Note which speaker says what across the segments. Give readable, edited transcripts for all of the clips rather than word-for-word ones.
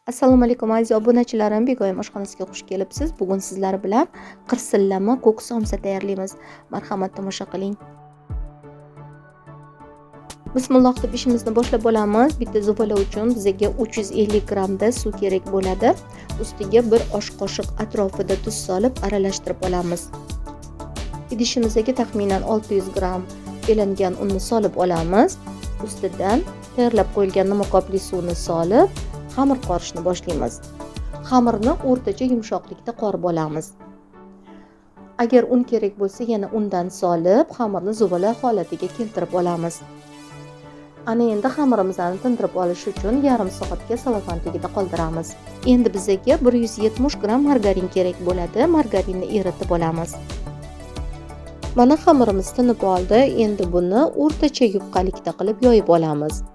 Speaker 1: Assalomu alaykum aziz obunachilarim, Begoyim oshxonasiga xush kelibsiz. Bugun sizlar bilan qirsillama ko'k somsa tayyorlaymiz. Marhamat tomosha qiling. Bismillah deb ishimizni boshlab olamiz. Bitta zupala uchun bizga 350 grammda suv kerak bo'ladi. Ustiga 1 osh qoshiq atrofida tuz solib aralashtirib olamiz. Idishimizga taxminan 600 gramm elangan unni solib olamiz. Ustidan tayyorlab qo'yilgan nimoqopli suvni solib xamir qorishni boshlaymiz. Xamirni o'rtacha yumshoqlikda qorib olamiz. Agar un kerak bo'lsa, yana undan solib, xamirni zuvala holatiga keltirib olamiz. Ana endi xamirimizni tindirib olish uchun yarim soatga salofan tagida qoldiramiz. Endi bizga 170 gramm margarin kerak bo'ladi. Margarinni eritib olamiz. Mana xamirimiz tinib oldi. Endi buni o'rtacha yupqalikda qilib yoyib olamiz.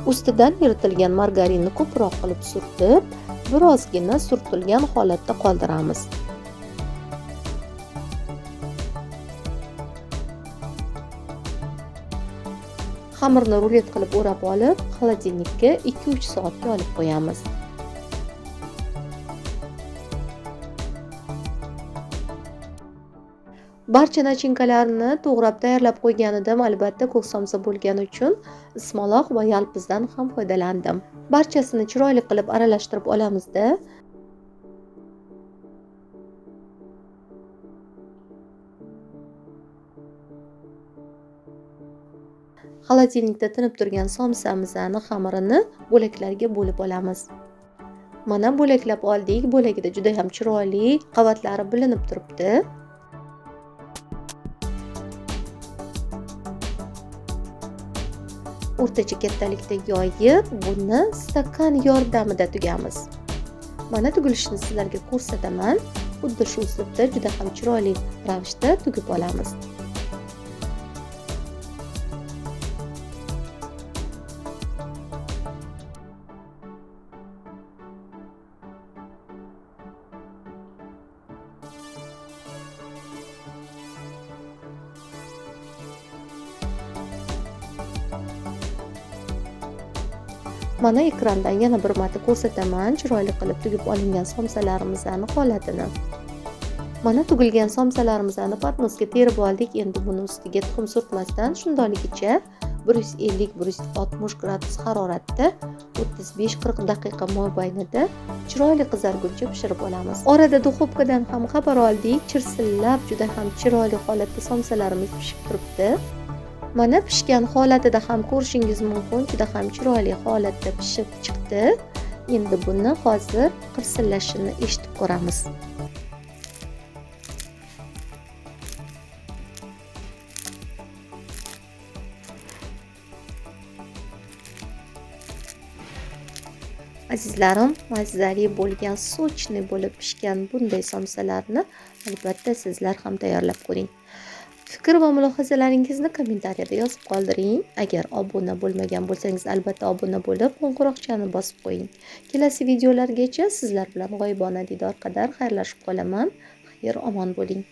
Speaker 1: Ustidan eritilgan margarinni ko'proq qilib surtib, birozgina surtilgan holatda qoldiramiz. Xamirni rulet qilib o'rab olib, xolodilnikka 2-3 soatga olib qo'yamiz. Barcha nachinkalarni to'g'rab tayyorlab qo'ygan edim. Albatta, ko'k somsa bo'lgani uchun ismaloq va yalpizdan ham foydalandim. Barchasini chiroyli qilib aralashtirib olamizda. Xolodilnikda tinib turgan somsamizni xamirini bo'laklarga bo'lib olamiz. Mana bo'laklab oldik. Bo'lagida juda ham chiroyli qavatlari bilinib turibdi. O'rtacha kattalikda yoyib, buni stakan yordamida tugamiz. Mana tugilishini sizlarga ko'rsataman. Xuddi shu uslubda juda ham chiroyli ravishda tugib olamiz. Mana ekrandan yana bir marta ko'rsataman chiroyli qilib tugib olingan somsalarimizning holatini. Mana tugilgan somsalarimizni patnosga terib oldik. Endi buni ustiga tuxum surtmasdan shundayligicha 150-160 gradus haroratda 35-40 daqiqa mobaynida chiroyli qizarguncha pishirib olamiz. Orada duxovkadan ham xabar oldik. Chirsillab juda ham chiroyli holatda somsalarimiz pishib turibdi. Mana pishgan holatida ham ko'rishingiz mumkin, juda ham chiroyli holatda pishib chiqdi. Endi buni hozir qirsillashini eshitib ko'ramiz. Azizlarim, mazali bo'lgan, sochni bo'lib pishgan bunday somsalarni albatta sizlar ham tayyorlab ko'ring. Fikr va mulohazalaringizni kommentariyada yozib qoldiring. Agar obuna bo'lmagan bo'lsangiz, albatta obuna bo'lib, qo'ng'iroqchani bosib qo'ying. Kelasi videolargacha sizlar bilan g'oyibona didor qadar xayrlashib qolaman. Xayr, omon bo'ling.